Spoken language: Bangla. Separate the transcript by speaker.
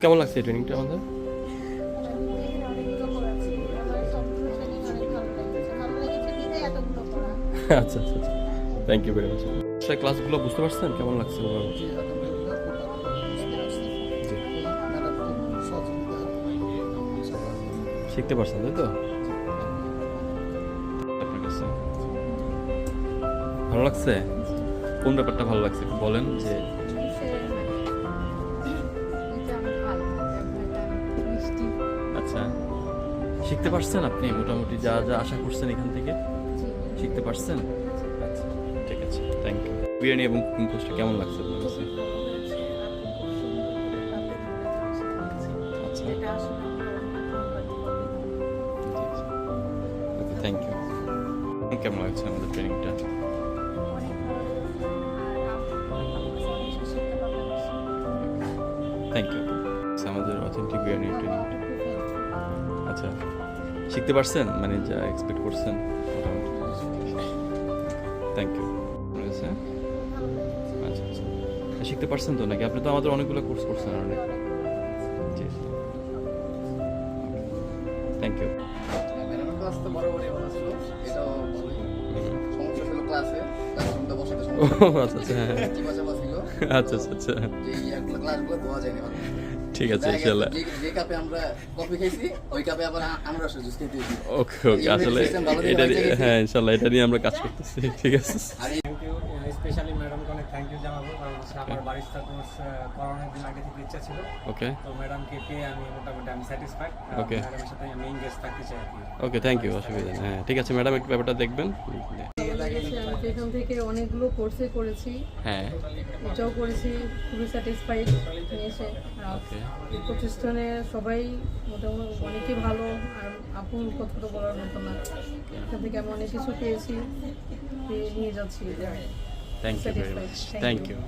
Speaker 1: কেমন লাগছে এই ট্রেনিংটা আমাদের? আচ্ছা আচ্ছা আচ্ছা, থ্যাংক ইউ ভেরি মাচ। আসলে ক্লাসগুলো বুঝতে পারছেন কেমন লাগছে? শিখতে পারছেন তাই তো? আপনার কাছে ভালো লাগছে? কোন ব্যাপারটা ভালো লাগছে একটু বলেন। যে আচ্ছা, শিখতে পারছেন আপনি মোটামুটি যা যা আশা করছেন এখান থেকে শিখতে পারছেন? আচ্ছা ঠিক আছে, থ্যাংক ইউ। বিরিয়ানি এবং কুকিং কোর্সটা কেমন লাগছে আপনার কাছে? আচ্ছা ওকে, থ্যাংক ইউ। কেমন লাগছে আমাদের ট্রেনিংটা? Thank you. আমাদের অথেন্টিক বিরিয়ানি ট্রেনিংটা আচ্ছা, শিখতে পারছেন মানে যা এক্সপেক্ট করছেন মোটামুটি? Thank you. আচ্ছা আচ্ছা, শিখতে পারছেন তো নাকি? আপনি তো আমাদের অনেকগুলো কোর্স করছেন অনেক। জি, থ্যাংক ইউ। আচ্ছা আচ্ছা আচ্ছা আচ্ছা, ঠিক আছে ইনশাআল্লাহ।
Speaker 2: যে কাপে আমরা কফি খাইছি ওই কাপে আবার আমরা জুস খেতে দিই।
Speaker 1: ওকে ওকে, আসলে এটা হ্যাঁ ইনশাআল্লাহ এটা নিয়ে আমরা কাজ করতেছি। ঠিক আছে,
Speaker 3: থ্যাংক ইউ। স্পেশালি ম্যাডামকে অনেক থ্যাংক ইউ জানাবো, কারণ আমার বারিস্তা কোর্স করানোর দিন আগে থেকে ইচ্ছা ছিল।
Speaker 1: ওকে
Speaker 3: তো ম্যাডামকে পেয়ে আমি মোটামুটি আমি স্যাটিসফাইড।
Speaker 1: Okay.
Speaker 3: ম্যাডামের সাথে আমি এনগেজ থাকতে চাই আর কি।
Speaker 1: ওকে, থ্যাংক ইউ। অসুবিধা নেই। হ্যাঁ ঠিক আছে ম্যাডাম, একটু ব্যাপারটা দেখবেন।
Speaker 4: আমি এখান থেকে অনেকগুলো কোর্সে করেছি,
Speaker 1: হ্যাঁ
Speaker 4: এটাও করেছি, খুবই স্যাটিসফাইড এসে।
Speaker 1: ওকে
Speaker 4: এই প্রতিষ্ঠানে সবাই মোটামুটি অনেকেই ভালো, আর আপন কথা তো বলার মতো না। এখান থেকে আমি অনেক কিছু পেয়েছি, পেয়ে নিয়ে যাচ্ছি।
Speaker 1: Thank you very much, thank you.